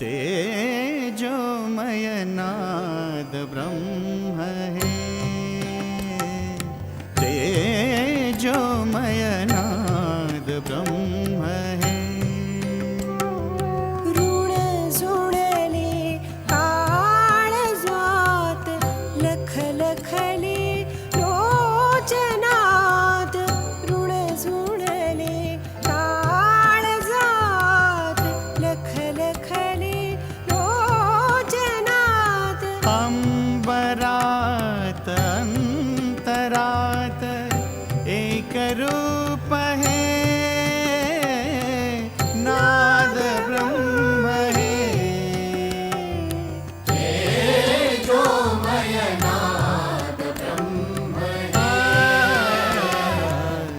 तेजोमय नाद ब्रह्म है, तेजोमय नाद ब्रह्म है। ऋण जुळले काळजात लख लखले लोचनात। ऋण जुळले काळजात लख लखले लोचनात। अंबरात अंतरात एक रूप है, नाद ब्रह्म है। तेजोमय नाद ब्रह्म है,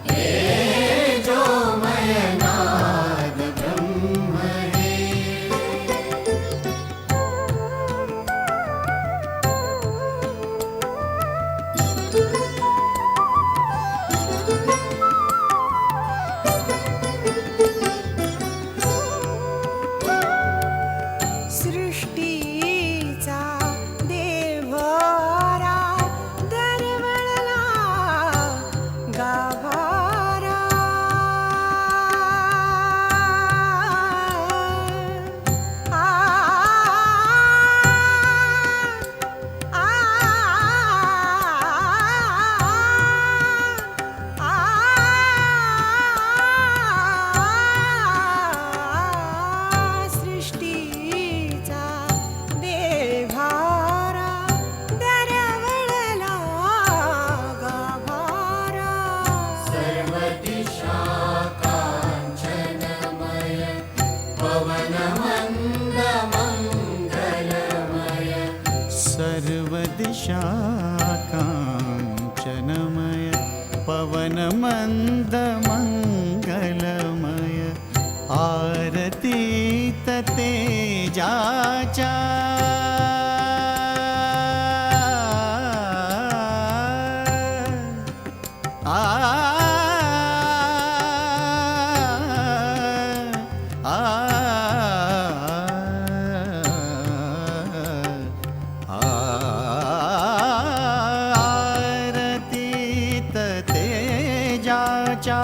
तेजोमय नाद ब्रह्म है। सृष्टीचा देव्हारा दरवळला गाभारा। आ आ सृष्टीचा देव्हारा दरवळला गाभारा। सर्व दिशा कांचनमय पवन मंद मंगलमय। सर्व दिशा कांचनमय पवन मंद मंगलमय। आरतीत तेजाच्या आरतीत तेजाच्या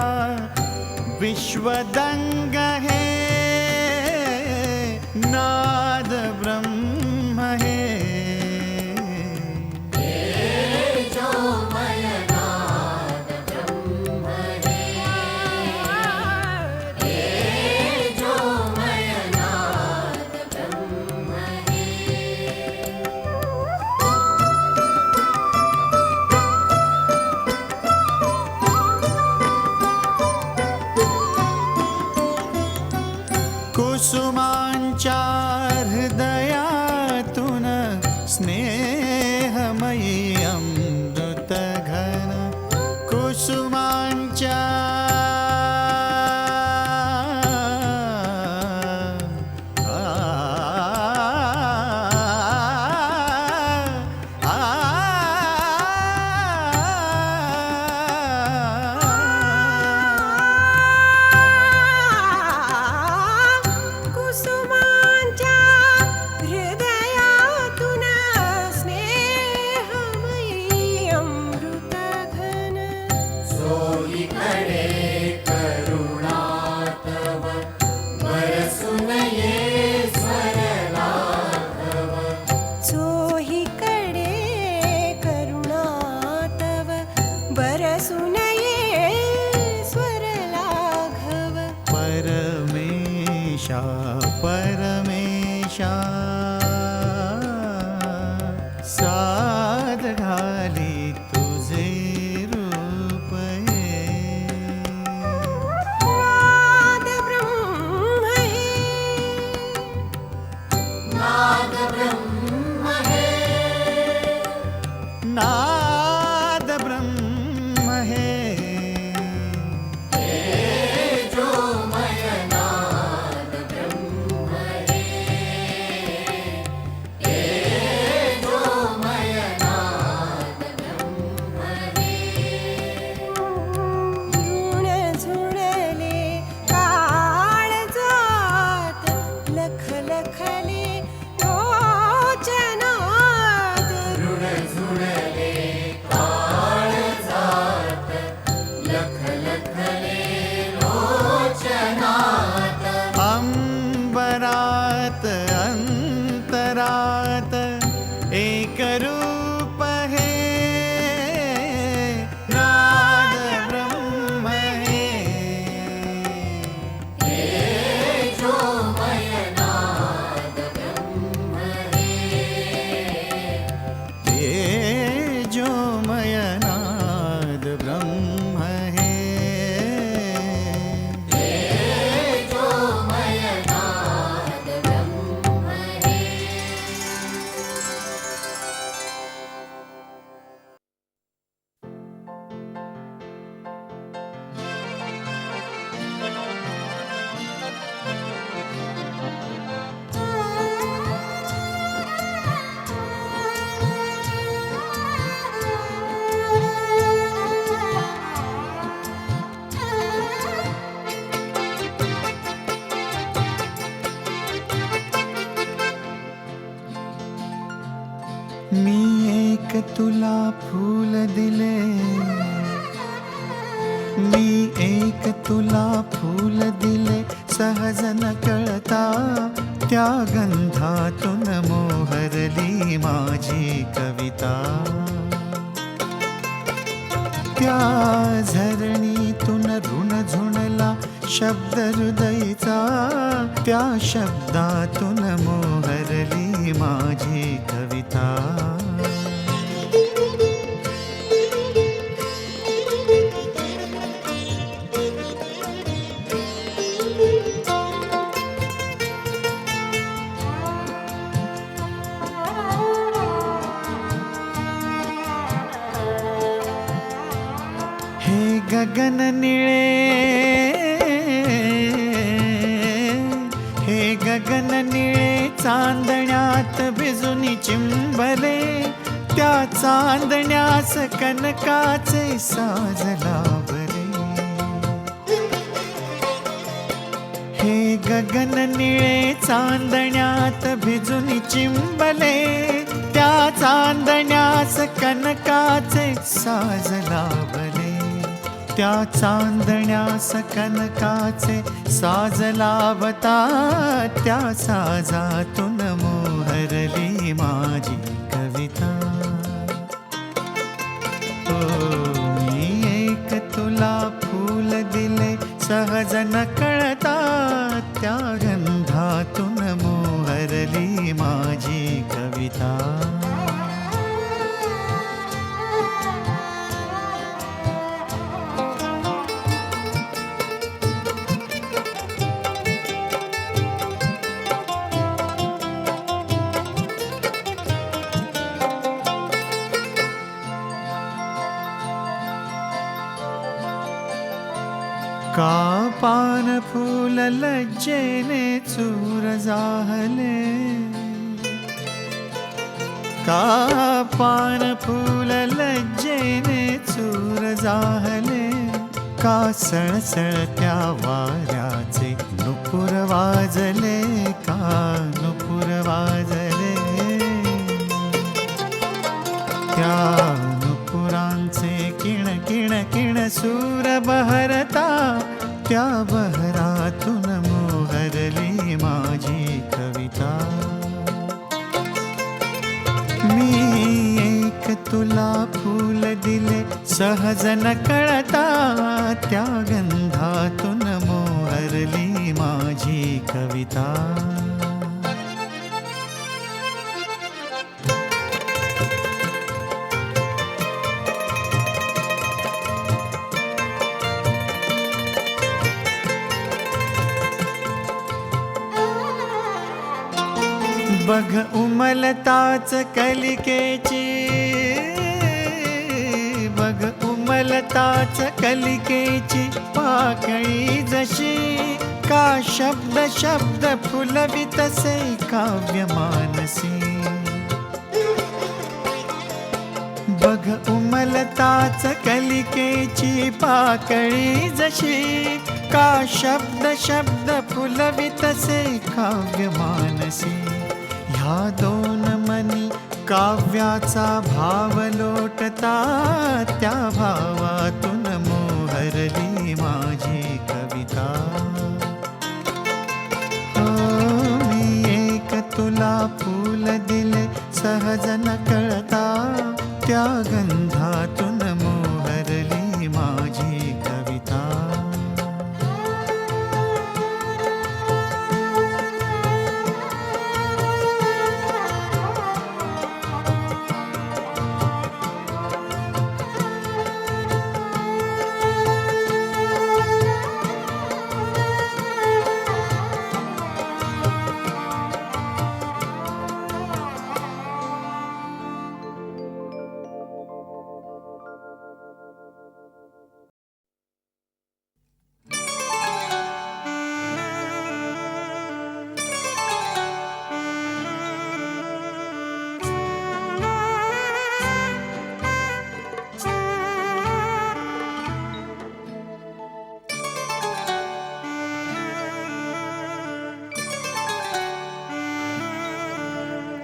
विश्वदंग है, नाद ब्रह्म है। तेजोमय नाद ब्रह्म है, तेजोमय नाद ब्रह्म है। कुसुमांच्या हृदयातून स्नेहमयी अमृत घन। कुसुमांच्या कुसुमांच्या हृदयातून स्नेहमयी अमृत घन। सोईकडे करुणा तव बरसुन ये स्वरलाघव। चोहीकडे करुणा तव बरसुन ये स्वरलाघव। परमेशा परमेशा लखले लोचनात ऋण झुणले काळजात लख लखले लोचनात अंबरात अंतरात एक रूप हे नाद ब्रह्म हे तेजोमय नाद ब्रह्म हे तेजोमय नाद ब्रह्म हे तेजोमय नाद ब्रह्म हे मी एक तुला फूल दिले मी एक तुला फूल दिले सहज न कळता त्या गंधातून मोहरली माझी कविता त्या झरणीतून ऋण झुणला शब्द हृदयचा त्या शब्दातून मोहरली माझी कविता हे गगन निळे चांदण्यात भिजून चिंबले त्या चांदण्यास कनकाचे साज लाभले हे गगन निळे चांदण्यात भिजून चिंबले त्या चांदण्यास कनकाचे साज लाभले त्या चांदण्यास कनकाचे साज लावता त्या साजातून मोहरली माझी कविता ओ मी एक तुला फूल दिले सहज न कळता त्या गंधातून मोहरली माझी कविता का पान फूल लज्जेने चूर जाहले का पान फूल लज्जेने चूर जाहले का सळसळत्या वाऱ्याचे नुपुर वाजले का नुपुर वाजले त्या नुपुरांचे किण किण किण सूर बहरता त्या बहरातून मोहरली माझी कविता मी एक तुला फूल दिले सहज न कळता त्या गंधातून मोहरली माझी कविता बघ उमलताच कलिकेची बघ उमलताच कलिकेची पाकळी जशी का शब्द शब्द फुलवितसे काव्य मानसी बघ बघ उमलताच कलिकेची पाकळी जशी, का शब्द शब्द फुलवितसे काव्य मानसी. ह्या दोन मनी काव्याचा भाव लोटता, त्या भावातून मोहरली माझी कविता. मी एक तुला फूल दिले सहज न कळता, त्या गंधातून मोहरली माझी कविता.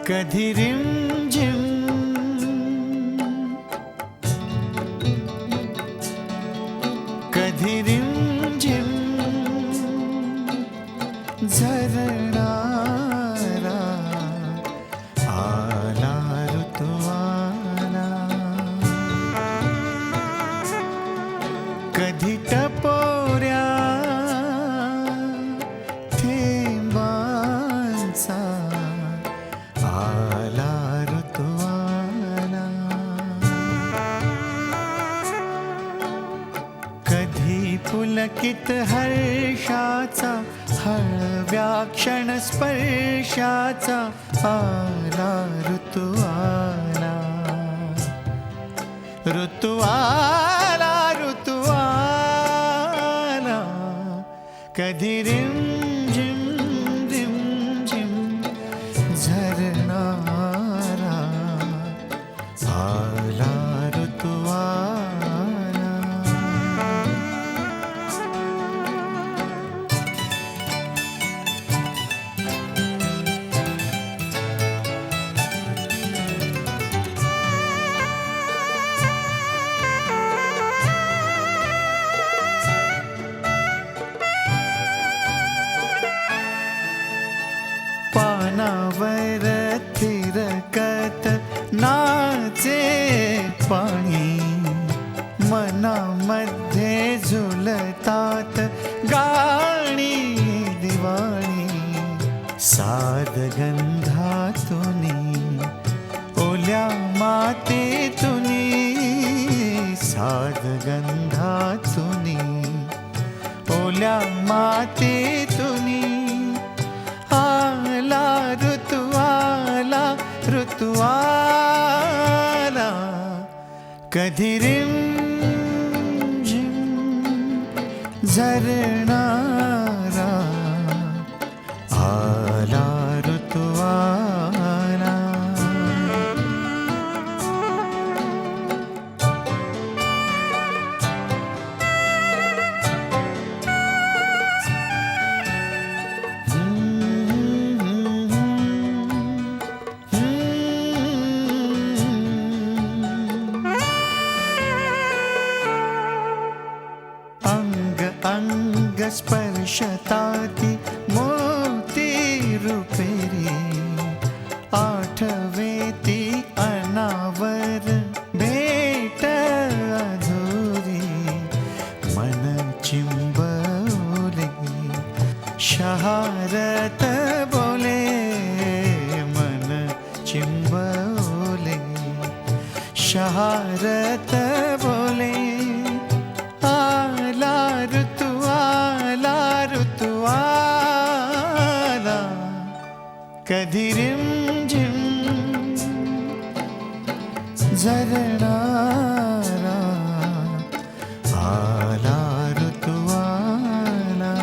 कधी रिमझिम कधी रिमझिम झरणारा आला ऋतू आला. कधी टपोऱ्या थेंबांचा आला ऋतू आला. कधी पुलकित हर्षाचा हळव्या क्षण स्पर्शाचा आला ऋतू आला. ऋतू आला ऋतू आला. कधी रिमझिम रिमझिम झरणारा आला ऋतू आला. पानावर थिरकत नाचे पाणी, मनामध्ये झुलतात गाणी दिवाणी. साद गंधातुनी ओल्या मातेतुनी, साद गंधातुनी ओल्या मातेतुनी आला ऋतू आला ऋतू आला. कधी रिमझिम झरणारा आला ऋतू आला. अंग स्पर्शताती मोती रुपेरी, आठवे ती अनावर भेट अधुरी. मन चिंबवले शहारत बोले, मन चिंबवले शहारत बोले. आला ऋतू आला ऋतू आला. कधी रिमझिम झरणारा आला ऋतू आला.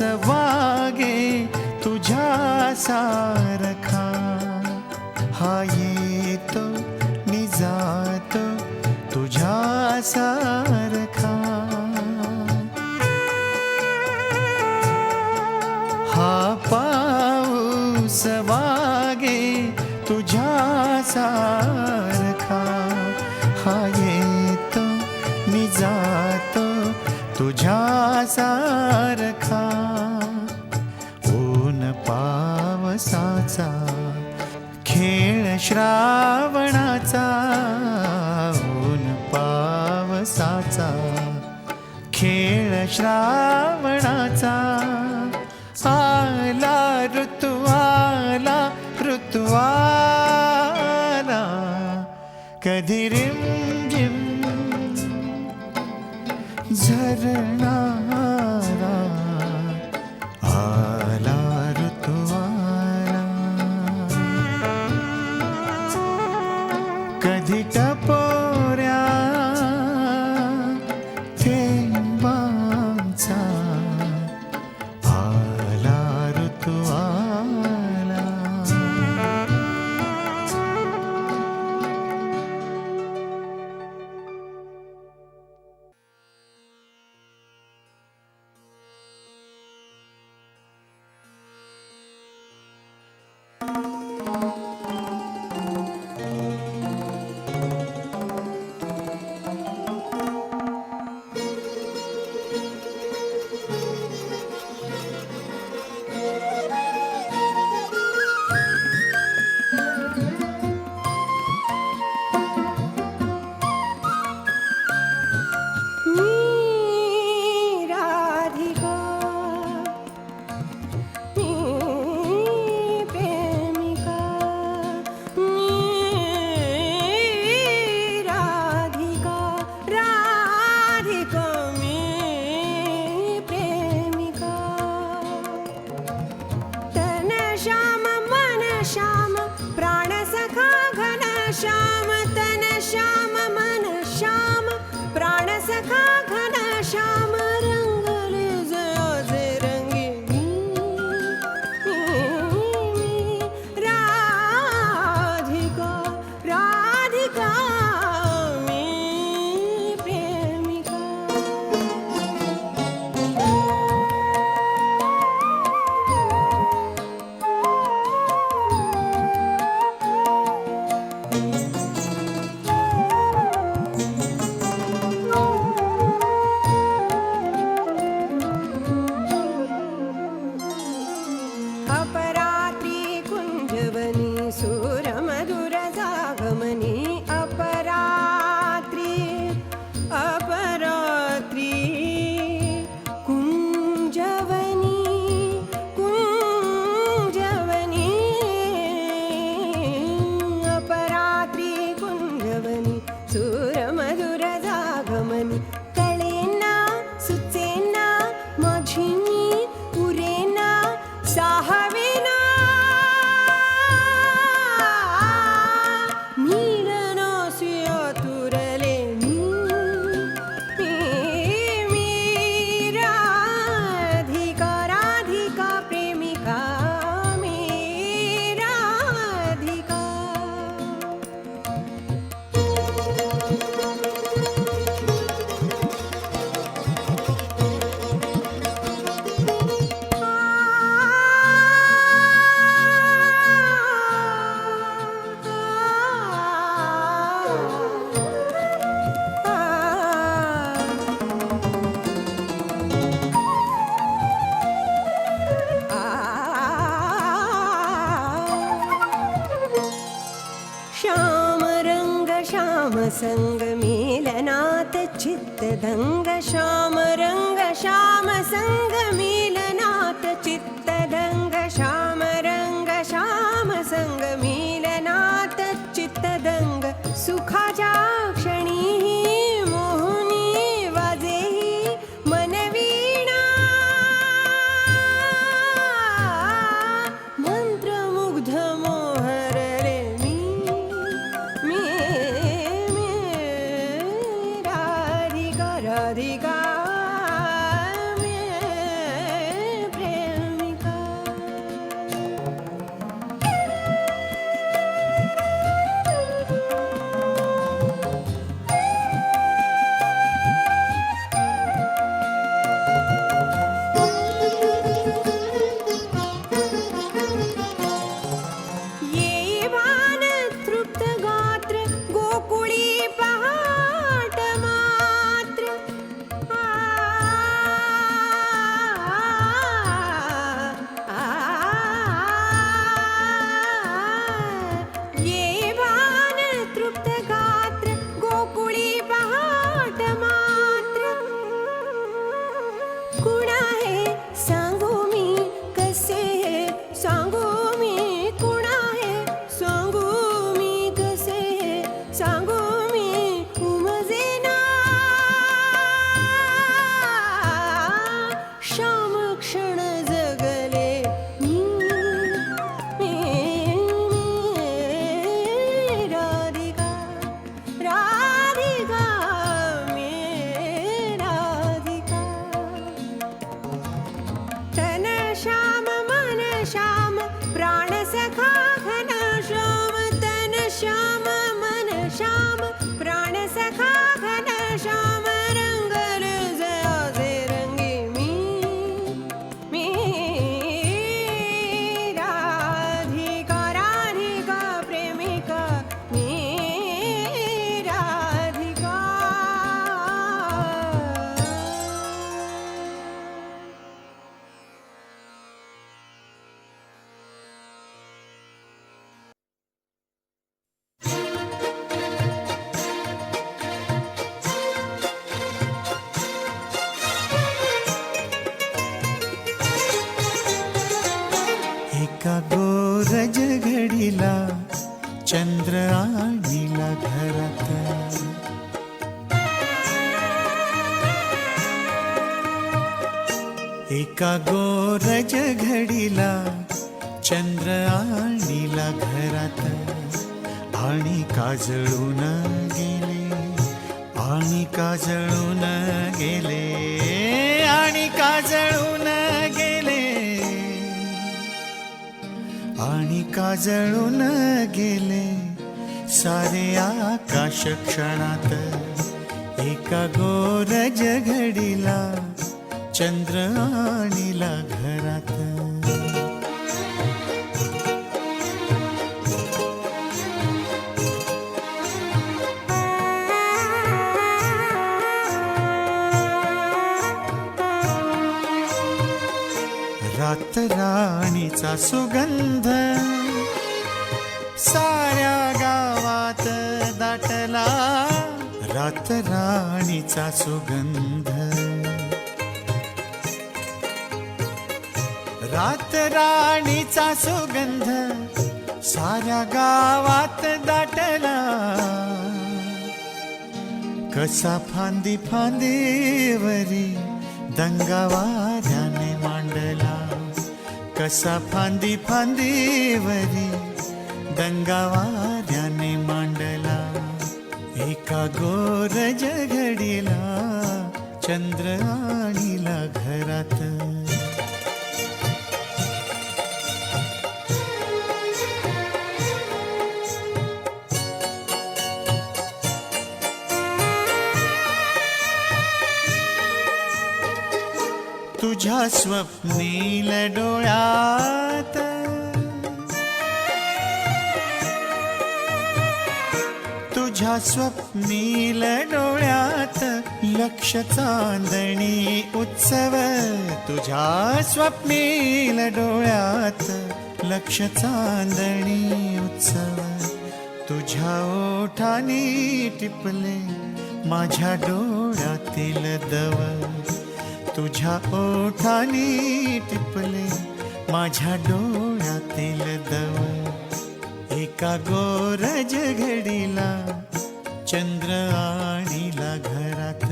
वागे तुझ्या सारखा, हा येतो नि जातो तुझ्या सारखा, हा पाऊस वागे तुझ्या सारखा, हा येतो नि जातो तुझ्या सारखा, ऊन पावसाचा खेळ श्रावणाचा, ऊन पावसाचा खेळ श्रावणाचा, आला ऋतू आला ऋतू आला, कधी रिमझिम झरणारा, आला ऋतू आला, कधी टपोऱ्या थेंबांचा, आला ऋतू आला. मी राधिका, मी प्रेमिका, मी राधिका, राधिका मी प्रेमिका, तन श्याम मन श्याम प्राण सखा घन श्याम, तन श्याम मन श्याम प्राण सखा घन श्याम, रंगले जयाचे रंगी मी राधिका, राधिका मी प्रेमिका. अपरात्री कुंजवनी सुरमधुर जागमनी, अपरात्री अपरात्री कुंजवनी कुंजवनी, अपरात्री कुंजवनी सुरमधुर जागमनी, कळेना सुचेना माझी मी उरेना साहवेना, मिळनासी आतुरले मी राधिका, राधिका प्रेमिका मी राधिका. श्याम रंग श्याम संग मिलनात चित्तदंग, श्याम रंग श्याम संग मिलनात चित्तदंग, श्याम रंग श्याम संग मिलनात चित्तदंग, सुखाच्या क्षणी मोहनी वाजेही मनवीणा, मंत्रमुग्ध मोहरले मी राधिका, राधिका मी चंद्र आणिला घरात. एका गोरज घडीला चंद्र आणिला घरात. आणि काजळून गेले, आणि काजळून गेले, आणि काजळून गेले, आणि काजळून गेले सारे आकाश क्षणात. एका गोरज घडीला चंद्र आणिला घरात. रात राणीचा सुगंध साऱ्या गावात दाटला. रात राणीचा सुगंध, रात राणीचा सुगंध साऱ्या गावात दाटला. कसा फांदी फांदीवरी दंगा वाऱ्याने मांडला. कसा फांदी फांदीवरी दंगा वाऱ्याने मांडला. एका गोरज घडीला चंद्र आणिला घरात. तुझ्या स्वप्नील डोळ्यात, तुझ्या स्वप्नील डोळ्यात लक्ष चांदणी उत्सव. तुझ्या स्वप्नील डोळ्यात लक्ष चांदणी उत्सव. तुझ्या ओठानी टिपले माझ्या डोळ्यातील दव. तुझ्या ओठानी टिपले माझ्या डोळ्यातील दव. एका गोरज घडीला चंद्र आणिला घरात.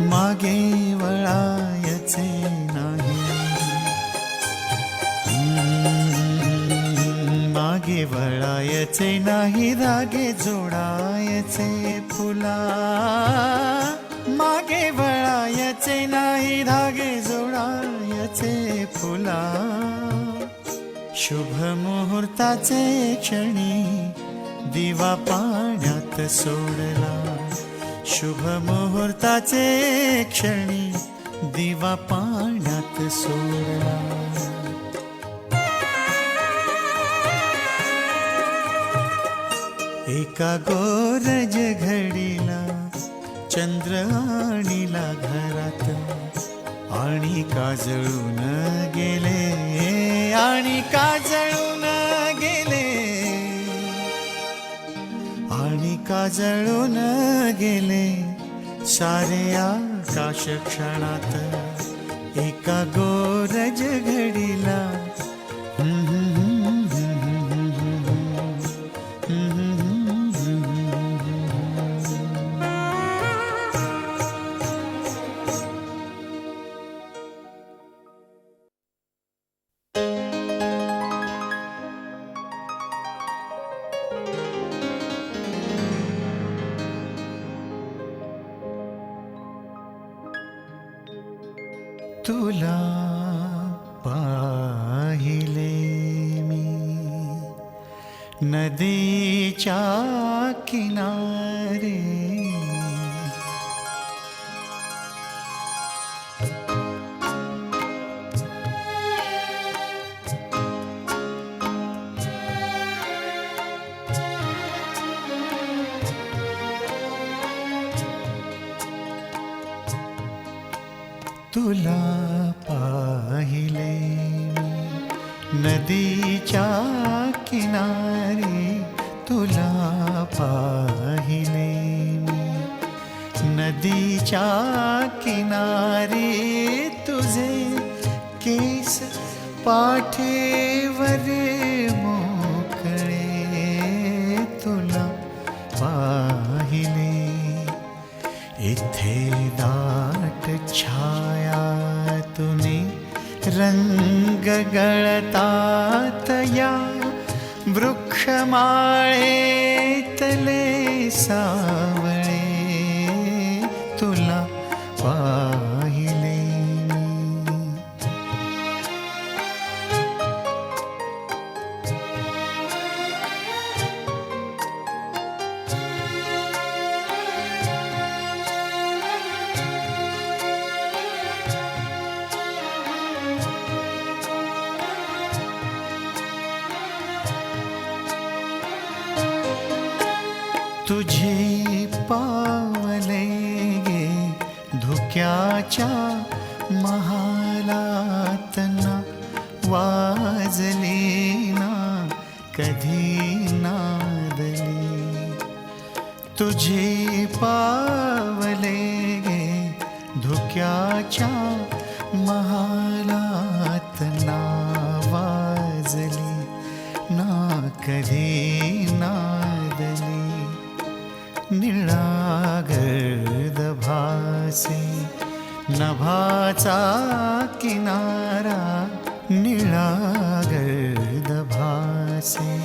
मागे वळायचे नाही, मागे वळायचे नाही, धागे जोडायचे फुला. मागे वळायचे नाही, धागे जोडायचे फुला. शुभ मुहूर्ताचे क्षणी दिवा पाण्यात सोडला. शुभ मुहूर्ताचे क्षणी दिवा पाण्यात सोडला. एका गोरज घडीला चंद्र आणिला घरात. आणि काजळून गेले, आणि काजळून गेले, आणि काजळून गेले सारे आकाश क्षणात. एका गोरज घडीला तुला पाहिले मी नदीच्या किनारे. तुला पाहिले मी नदीच्या किनारी. तुला पाहिले मी नदीच्या किनारी तुझे केस पाठीवर मोकळे तुला पाहिले इथे दाट छाया तुने रंग गळतात या वृक्षमाळेतले सावळे तुला पाहिले तुझे पावले गे धुक्याच्या महालात ना वाजली ना कधी नादली तुझे पावले गे धुक्याच्या महालात ना वाजली ना कधी नादली निळा गर्द भासे नभाचा किनारा निळा गर्द भासे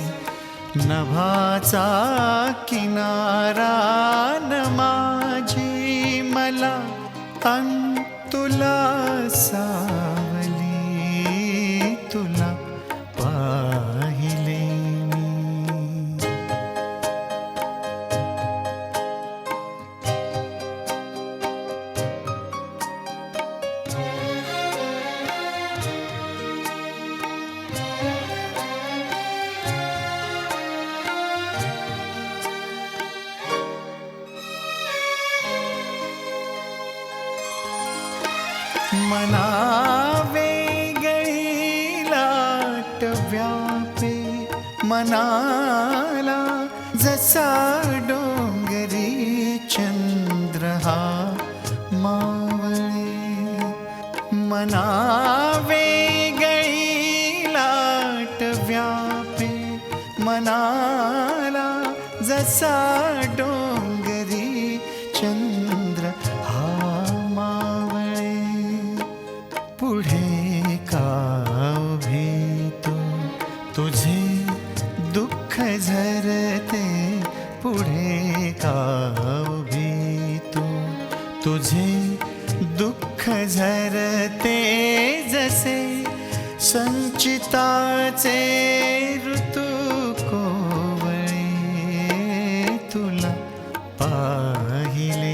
नभाचा किनारा न माझी मला अन तुला सावली तुला पाहिले मना वेगळी लाट व्यापे मनाला जसा डोंगरी चंद्र हा मावळे मना वेगळी लाट व्यापे मनाला जसा डोंगरी चंद्र हा पुढे का उभी तुझे दुःख झरते पुढे का उभी तुझे दुःख झरते जसे संचिताचे ऋतू कोवळे तुला पाहिले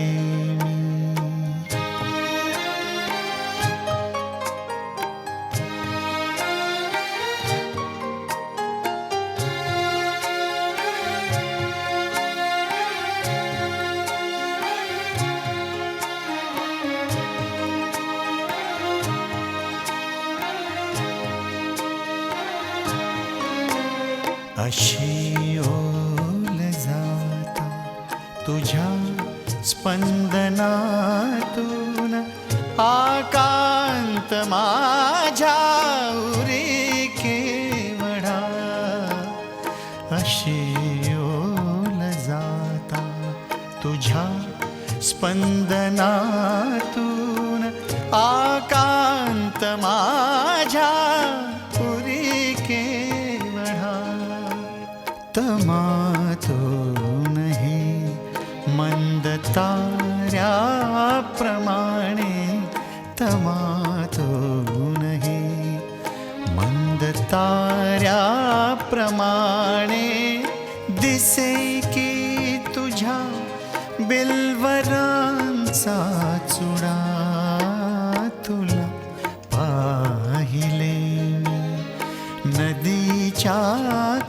अशी ओल जाता तुझ्या स्पंदनातून आकांत माझ्या उरी केवढा अशी ओल जाता तुझ्या स्पंदनातून आकांत माझ्या उरी केवढा तमातून हे मंद ताऱ्याप्रमाणे तमातून हे मंद ताऱ्याप्रमाणे दिसे की तुझ्या बिलवरांचा चुडा तुला पाहिले नदीच्या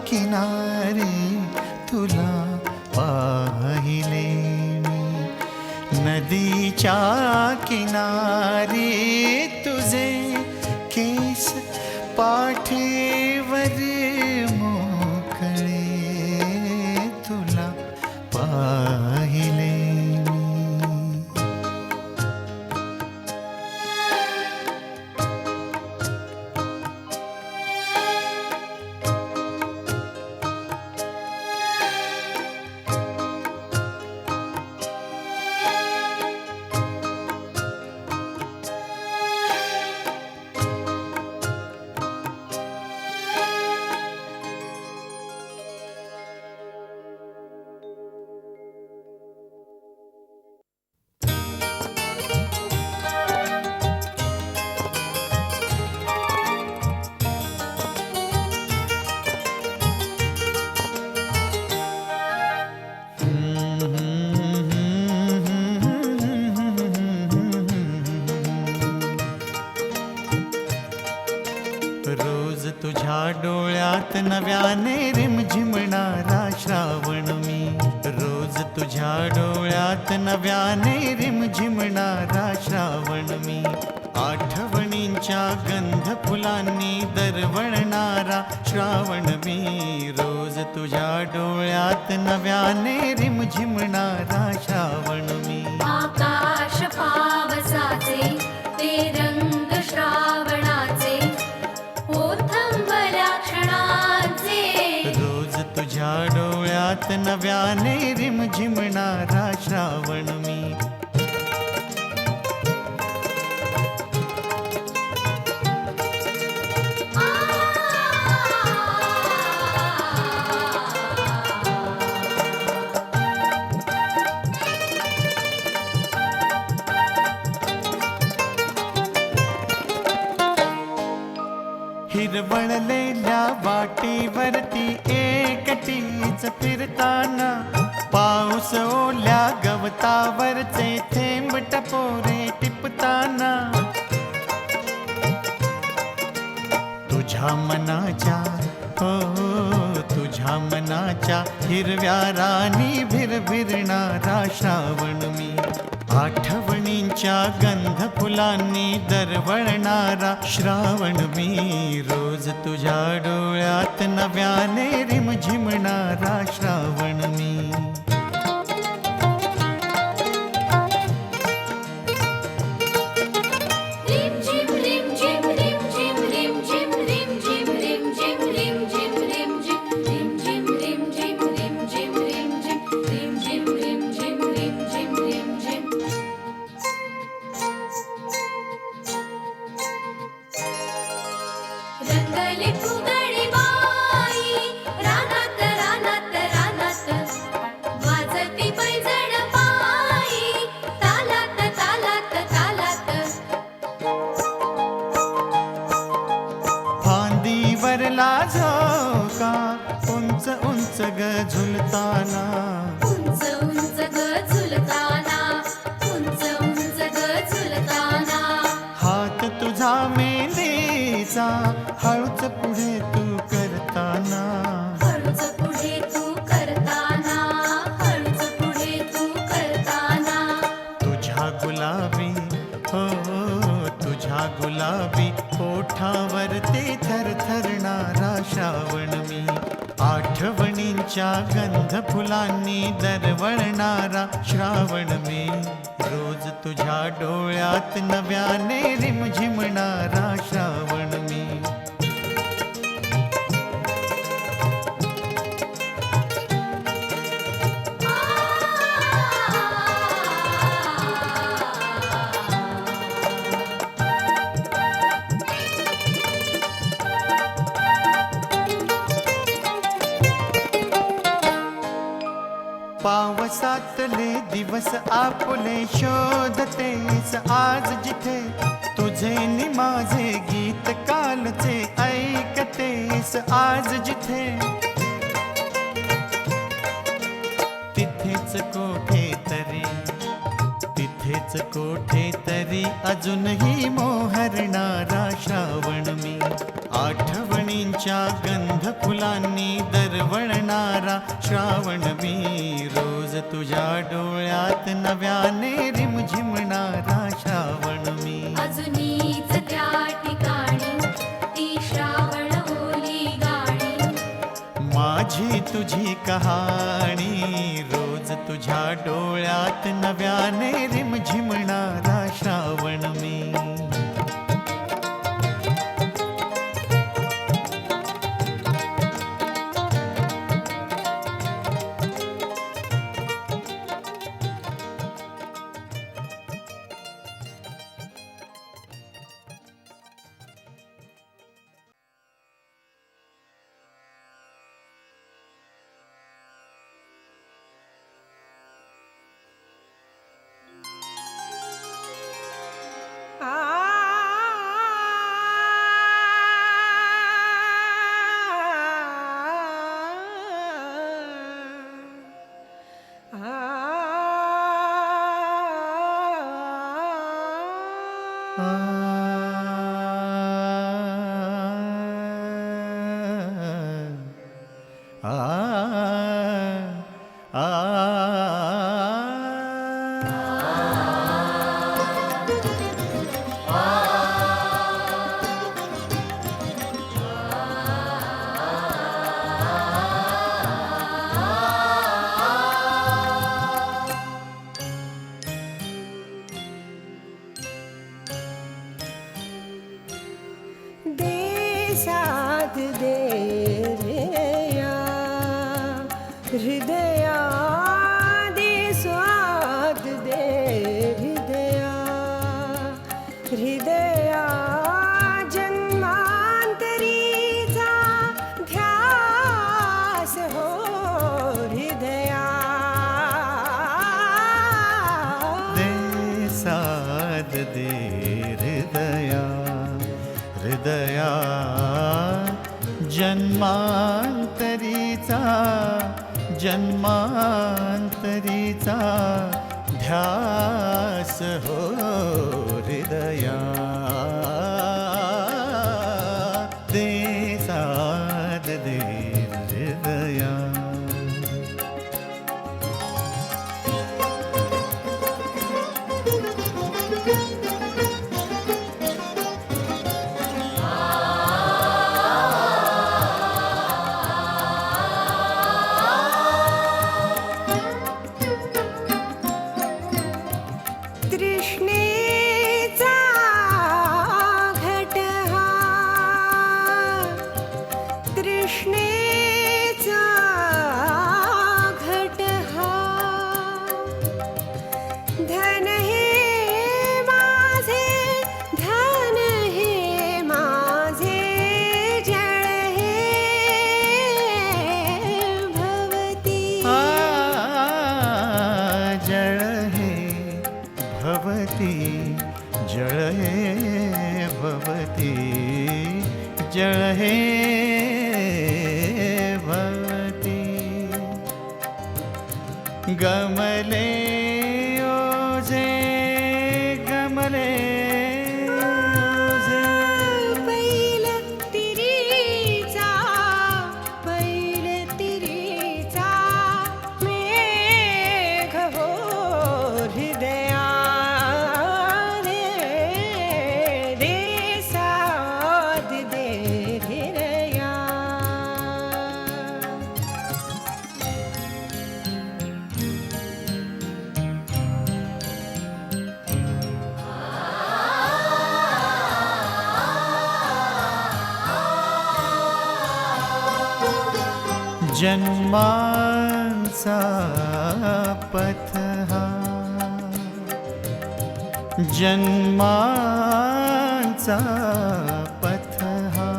किनारे तुला पाहिले नदीच्या किनारे तुझे केस पाठीवर मोकळे तुला पाहिले मी. रोज तुझ्या डोळ्यात नव्याने रिमझिमणारा श्रावण मी. रोज तुझ्या डोळ्यात नव्याने रिमझिमणारा श्रावण मी. आठवणींच्या गंध फुलांनी दरवळणारा श्रावण मी. रोज तुझ्या डोळ्यात नव्याने रिमझिमणारा श्रावण मी. आकाश पावसाचे ते रंग श्रावणाचे ओथंबल्या क्षणाचे. रोज तुझ्या डोळ्यात नव्याने रिमझिमणारा श्रावण मी. हिरवळलेल्या वाटेवरती एकटीच फिरताना पाऊस ओल्या गवतावरचे थेंब टपोरे टिपताना तुझ्या मनाच्या तुझ्या मनाच्या हिरव्या राणी भिरभिरणारा श्रावण मी. आठवणींच्या गंध फुलांनी दरवळणारा श्रावण मी. रोज तुझ्या डोळ्यात नव्याने रिमझिमणारा श्रावण मी. रिमझिम रिमझिम रिमझिम रिमझिम रिमझिम रिमझिम रिमझिम रिमझिम रिमझिम रिमझिम रिमझिम रिमझिम रिमझिम रिमझिम रिमझिम रिमझिम. रंगले फुगडी बाई रानात रानात रानात. वाजती पैजण पायी तालात तालात तालात. फांदीवरला झोका उंच उंच ग झुलताना. उंच उंच ग झुलताना उंच उंच ग झुलताना. हात तुझा मेंदीचा हळूच पुढे तू करताना. हळूच पुढे तू करताना हळूच पुढे तू करताना. तुझ्या गुलाबी तुझ्या गुलाबी ओठावरती थरथरणारा श्रावण मी. आठवणींच्या गंध फुलांनी दरवळणारा श्रावण मी. रोज तुझ्या डोळ्यात नव्याने रिमझिमणारा श्रावण मी. पावसातले दिवस आपले शोधतेस आज जिथे. तुझे नि माझे गीत कालचे ऐकतेस आज जिथे. तिथेच कोठे तरी अजूनही मोहरणारा श्रावण मी. आठवणींच्या गंध फुलांनी दरवळणारा श्रावण मी. रोज तुझ्या डोळ्यात नव्याने रिमझिमणारा श्रावण मी. अजूनीच त्या ठिकाणी ती श्रावण ओली गाणी. माझी तुझी कहाणी रोज तुझ्या डोळ्यात नव्याने रिमझिमणारा श्रावण मी. साथ दे रे हृदया दे स्वाद दे हृदया हृदया जन्मांतरीचा ध्यास हो हृदया दे साथ दे हृदया हृदया जन्मांतरीचा जन्मांतरीचा ध्यास हो हृदया दे साथ दे हृदया. तृष्णेचा घट हा तृष्णेचा घट हा धन हे माझे धन हे माझे जळ हे भवती जळ हे भवती जळ हे भवती जळ हे भवती. गमले ओझे गमले ओझे पैल तिरीचा मेघ हो हृदया दे साथ दे हृदया. जन्मांचा पथ हा जन्मांचा पथ हा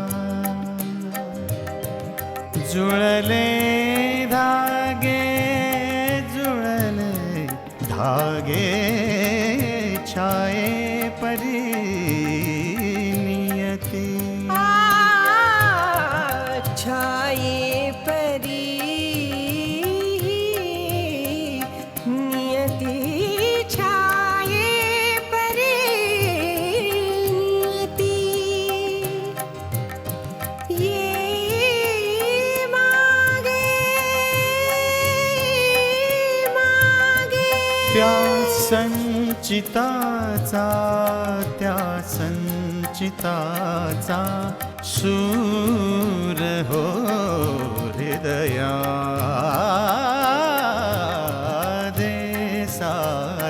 जुळले धागे छाये परी नियती छाये परी नियति छाये परी नियति ये मागे त्या संचिताचा सूर हो हृदया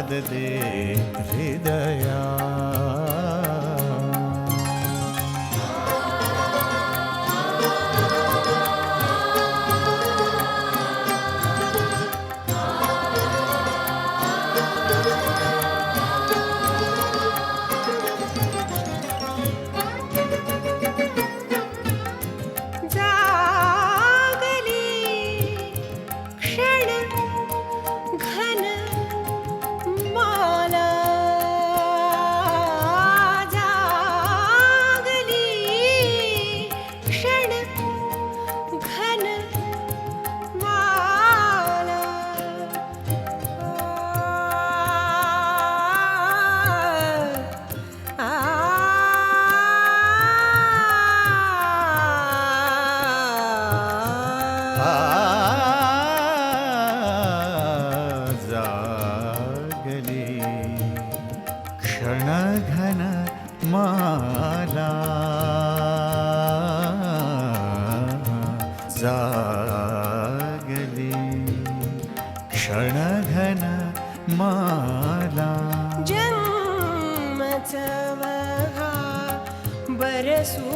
साद दे हृदया जागली क्षणघन माला जागली क्षणघन माला जन्मत्सव हा बरसून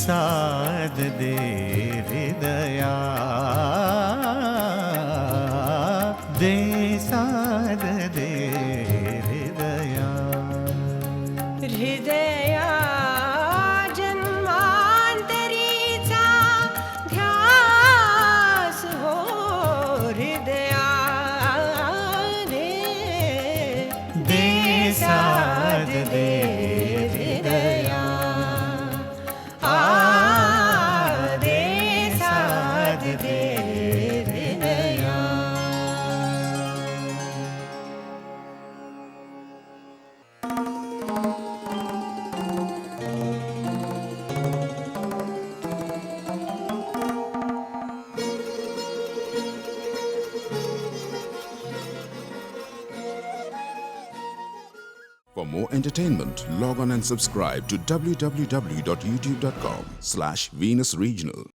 साद दे हृदया दे साद दे हृदया हृदया जन्मांतरीचा ध्यास हो हृदया दे साद दे हृदया For more entertainment, log on and subscribe to www.youtube.com/Venus Regional.